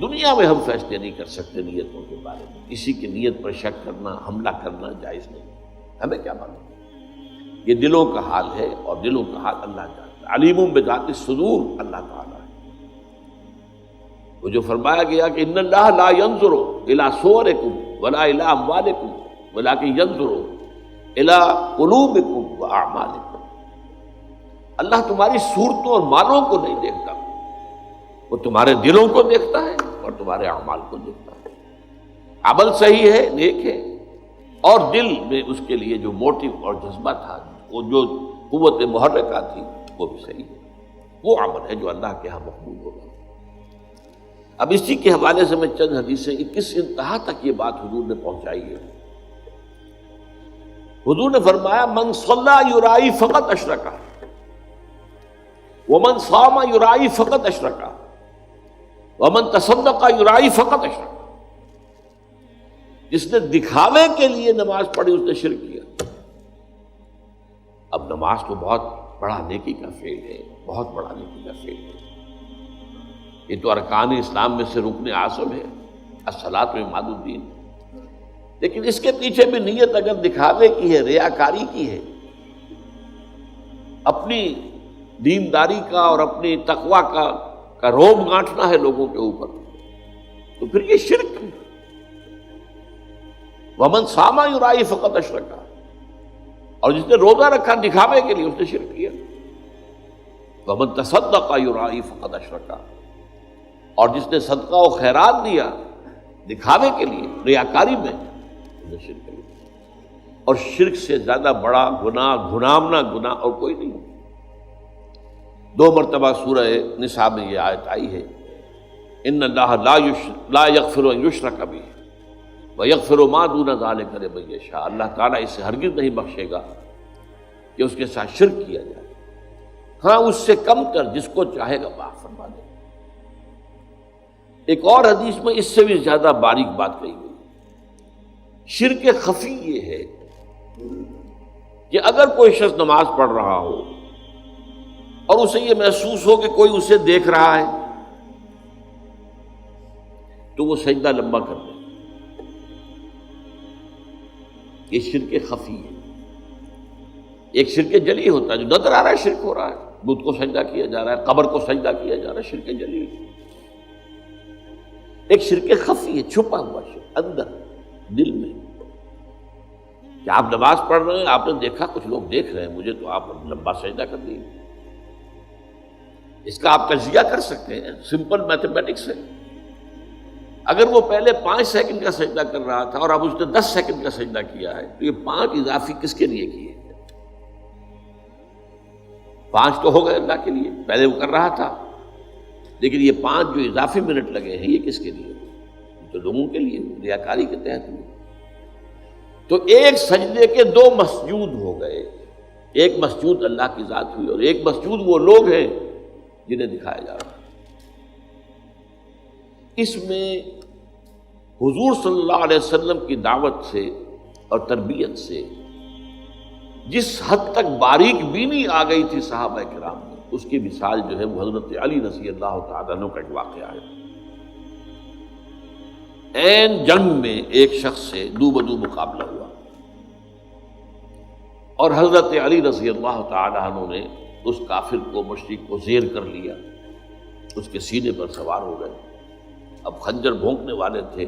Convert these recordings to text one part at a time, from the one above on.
دنیا میں ہم فیصلے نہیں کر سکتے نیتوں کے بارے میں، کسی کی نیت پر شک کرنا، حملہ کرنا جائز نہیں، ہمیں کیا معلوم؟ یہ دلوں کا حال ہے، اور دلوں کا حال اللہ جانتا ہے۔ علیم بذات الصدور اللہ تعالیٰ ہے، وہ جو فرمایا گیا کہ ان اللہ لا ينظر الى صورکم ولا الى اموالکم ولکن ينظر الى قلوبکم واعمالکم۔ اللہ تمہاری صورتوں اور مالوں کو نہیں دیکھتا، وہ تمہارے دلوں کو دیکھتا ہے اور تمہارے اعمال کو دیکھتا ہے۔ عمل صحیح ہے، نیک ہے، اور دل میں اس کے لیے جو موٹیو اور جذبہ تھا، وہ جو قوت محرکہ تھی، وہ بھی صحیح ہے، وہ عمل ہے جو اللہ کے ہاں مقبول ہوگا۔ اب اسی کے حوالے سے میں چند حدیثیں کس انتہا تک یہ بات حضور نے پہنچائی ہے۔ حضور نے فرمایا من صلی یرائی فقط اشرکا ومن صام یرائی فقط اشرکا ومن تصدق یرائی فقط اشرکا۔ جس نے دکھاوے کے لیے نماز پڑھی اس نے شرک کیا۔ اب نماز تو بہت بڑا نیکی کا فعل ہے، بہت بڑا نیکی کا فعل ہے، یہ تو ارکان اسلام میں سے رکن اعظم ہے، الصلاۃ عماد الدین، لیکن اس کے پیچھے بھی نیت اگر دکھاوے کی ہے، ریاکاری کی ہے، اپنی دینداری کا اور اپنی تقویٰ کا روب گانٹنا ہے لوگوں کے اوپر، تو پھر یہ شرک ہے۔ ومن صام یرائی فقط اشرکا، اور جس نے روزہ رکھا دکھاوے کے لیے اس نے شرک کیا۔ ومن تصدق یرائی فقط اشرکا، اور جس نے صدقہ و خیرات دیا دکھاوے کے لیے، ریاکاری میں، اس نے شرک کیا۔ اور شرک سے زیادہ بڑا گناہ، گھنامنا گناہ اور کوئی نہیں۔ 2 مرتبہ سورہ نساء میں یہ آیت آئی ہے، ان اللہ لا یغفر ان یشرک بہ ویغفر ما دون ذلک لمن یشاء۔ اللہ تعالیٰ اسے ہرگز نہیں بخشے گا کہ اس کے ساتھ شرک کیا جائے، ہاں اس سے کم تر جس کو چاہے گا معاف فرما دے۔ ایک اور حدیث میں اس سے بھی زیادہ باریک بات کہی گئی۔ شرک خفی یہ ہے کہ اگر کوئی شخص نماز پڑھ رہا ہو اور اسے یہ محسوس ہو کہ کوئی اسے دیکھ رہا ہے تو وہ سجدہ لمبا کر دے، یہ شرک خفی ہے۔ ایک شرک جلی ہوتا ہے جو نظر آ رہا ہے شرک ہو رہا ہے، بت کو سجدہ کیا جا رہا ہے، قبر کو سجدہ کیا جا رہا ہے، شرک جلی۔ ایک شرک خفی ہے، چھپا ہوا شرک اندر دل میں، کہ آپ نماز پڑھ رہے ہیں، آپ نے دیکھا کچھ لوگ دیکھ رہے ہیں مجھے، تو آپ لمبا سجدہ کر دیے۔ اس کا آپ تجزیہ کر سکتے ہیں، سمپل میتھمیٹکس ہے۔ اگر وہ پہلے 5 سیکنڈ کا سجدہ کر رہا تھا اور اب اس نے 10 سیکنڈ کا سجدہ کیا ہے، تو یہ 5 اضافی کس کے لیے کیے؟ 5 تو ہو گئے اللہ کے لیے، پہلے وہ کر رہا تھا، لیکن یہ 5 جو اضافی منٹ لگے ہیں یہ کس کے لیے؟ تو لوگوں کے لیے، ریاکاری کے تحت ہوئے۔ تو ایک سجدے کے 2 مسجود ہو گئے، ایک مسجود اللہ کی ذات ہوئی اور ایک مسجود وہ لوگ ہیں جنہیں دکھایا جا رہا ہے۔ اس میں حضور صلی اللہ علیہ وسلم کی دعوت سے اور تربیت سے جس حد تک باریک بینی آ گئی تھی صحابہ کرام میں، اس کی مثال جو ہے وہ حضرت علی رضی اللہ تعالیٰ عنہ کا ایک واقعہ ہے۔ عین جنگ میں ایک شخص سے دو بدو مقابلہ ہوا اور حضرت علی رضی اللہ تعالیٰ عنہ نے اس کافر کو، مشرک کو زیر کر لیا، اس کے سینے پر سوار ہو گئے۔ اب خنجر بھونکنے والے تھے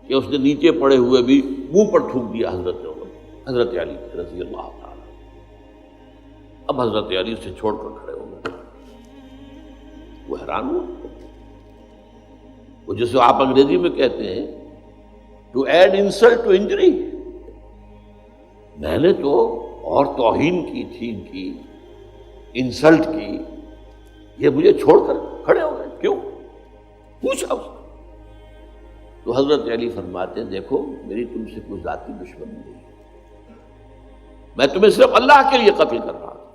کہ اس نے نیچے پڑے ہوئے بھی منہ پر تھوک دیا حضرت علی رضی اللہ تعالیٰ۔ اب حضرت علی اسے چھوڑ کر کھڑے ہو گئے، وہ حیران ہوا، وہ جسے آپ انگریزی میں کہتے ہیں to add insult to injury, میں نے تو اور توہین کی تھی، ان کی انسلٹ کی، یہ مجھے چھوڑ کر کھڑے ہو گئے، کیوں؟ پوچھا اس نے۔ تو حضرت علی فرماتے ہیں دیکھو میری تم سے کوئی ذاتی دشمنی نہیں ہے، میں تمہیں صرف اللہ کے لیے قتل کر رہا تھا،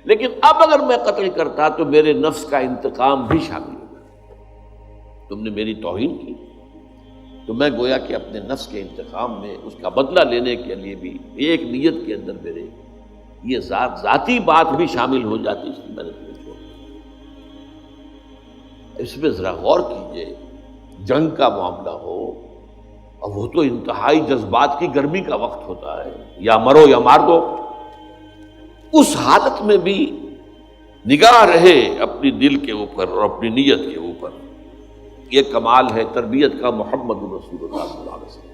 لیکن اب اگر میں قتل کرتا تو میرے نفس کا انتقام بھی شامل ہوگا۔ تم نے میری توہین کی تو میں گویا کہ اپنے نفس کے انتقام میں اس کا بدلہ لینے کے لیے بھی ایک نیت کے اندر میرے یہ ذاتی بات بھی شامل ہو جاتی، اس لیے میں نے تمہیں چھوڑا۔ اس میں ذرا غور کیجئے، جنگ کا معاملہ ہو اور وہ تو انتہائی جذبات کی گرمی کا وقت ہوتا ہے، یا مرو یا مار دو، اس حالت میں بھی نگاہ رہے اپنی دل کے اوپر اور اپنی نیت کے اوپر، یہ کمال ہے تربیت کا محمد رسول اللہ صلی اللہ علیہ وسلم۔